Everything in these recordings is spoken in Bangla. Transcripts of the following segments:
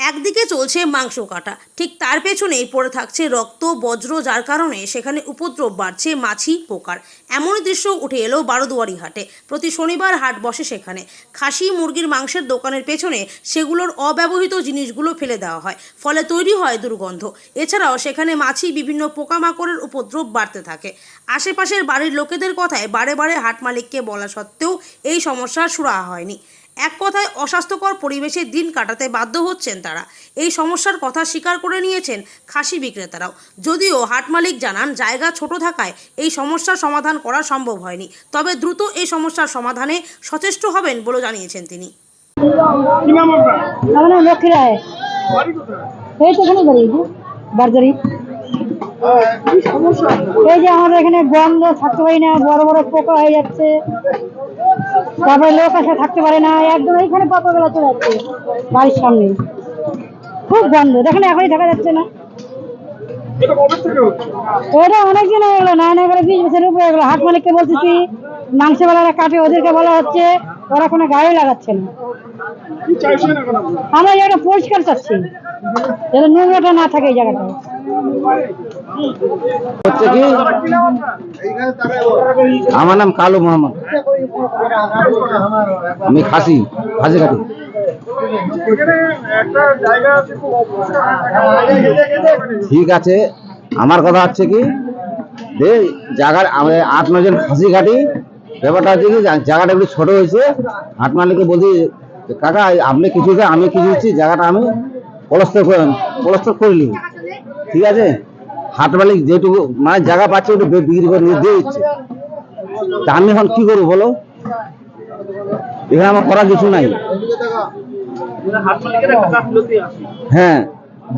একদিকে চলছে মাংস কাটা, ঠিক তার পেছনেই পড়ে থাকছে রক্ত বজ্র, যার কারণে সেখানে উপদ্রব বাড়ছে মাছি পোকার। এমনই দৃশ্য উঠে এলো বারোদুয়ারি হাটে। প্রতি শনিবার হাট বসে সেখানে। খাসি মুরগির মাংসের দোকানের পেছনে সেগুলোর অব্যবহৃত জিনিসগুলো ফেলে দেওয়া হয়, ফলে তৈরি হয় দুর্গন্ধ। এছাড়াও সেখানে মাছি, বিভিন্ন পোকামাকড়ের উপদ্রব বাড়তে থাকে। আশেপাশের বাড়ির লোকেদের কথায় বারে বারে হাট মালিককে বলা সত্ত্বেও এই সমস্যার সুরাহা হয়নি। এক কথায় অস্বাস্থ্যকর পরিবেশে দিন কাটাতে বাধ্য হচ্ছেন তারা। এই সমস্যার কথা স্বীকার করে নিয়েছেন খাসি বিক্রেতারাও, যদিও হাট মালিক জানান জায়গা ছোট থাকায় এই সমস্যার সমাধান করা সম্ভব হয়নি, তবে দ্রুত এই সমস্যার সমাধানে সচেষ্ট হবেন বলে জানিয়েছেন তিনি। এই যে আমাদের এখানে বন্ধ থাকতে পারি না, বড় বড় পোকা হয়ে যাচ্ছে, তারপরে লোক আসে থাকতে পারে না, একদম এইখানে পাকাগুলো চলে যাচ্ছে বাড়ির সামনে, খুব বন্ধ, দেখেন এখনই থাকা যাচ্ছে না। এটা অনেকদিন হয়ে গেলো, না করে 20 বছরের উপরে গেলো। হাট মালিককে বলতেছি, মাংসওয়ালারা কাটে, ওদেরকে বলা হচ্ছে, ওরা কোনো গায়ে লাগাচ্ছে না। আমরা জায়গাটা পরিষ্কার চাচ্ছি, যাতে নোংরাটা না থাকে এই জায়গাটা। হচ্ছে কি, আমার নাম কালু মোহাম্মদ, আমি খাসি কাটি। ঠিক আছে, আমার কথা হচ্ছে কি, জায়গার 8-9 জন খাসি কাটি। ব্যাপারটা হচ্ছে কি, জায়গাটা একটু ছোট হয়েছে। হাট মালিককে বলছি, কাকা আপনি কিছু আমি কিছু দিচ্ছি, জায়গাটা আমি পলস্তর করে নিব। ঠিক আছে, হাট মালিক যেটুকু মানে জায়গা পাচ্ছে ওটু বিক্রি করে দিয়ে দিচ্ছে। তা আমি এখন কি করবো বলো, এখানে আমার করার কিছু নাই। হ্যাঁ,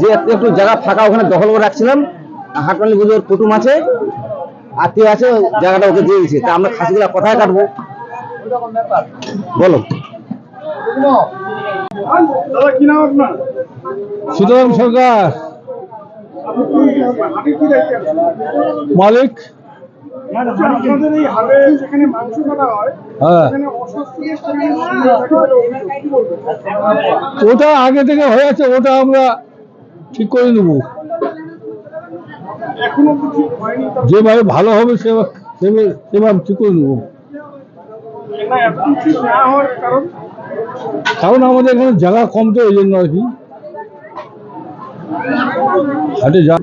যে একটু জায়গা ফাঁকা ওখানে দখল করে রাখছিলাম, হাট মালিক বুঝে ওর কুটুম আছে, আত্মীয় আছে, জায়গাটা ওকে দিয়ে দিচ্ছে। তা আমরা খাসিগুলা কোথায় কাটবো বলো? সুতরাং সরকার মালিক। ওটা আগে থেকে হয়ে আছে, ওটা আমরা ঠিক করে নেব, যেভাবে ভালো হবে সেভাবে ঠিক করে নেব। কারণ আমাদের এখানে জায়গা কম, তো এই জন্য আর কি হাটে যা।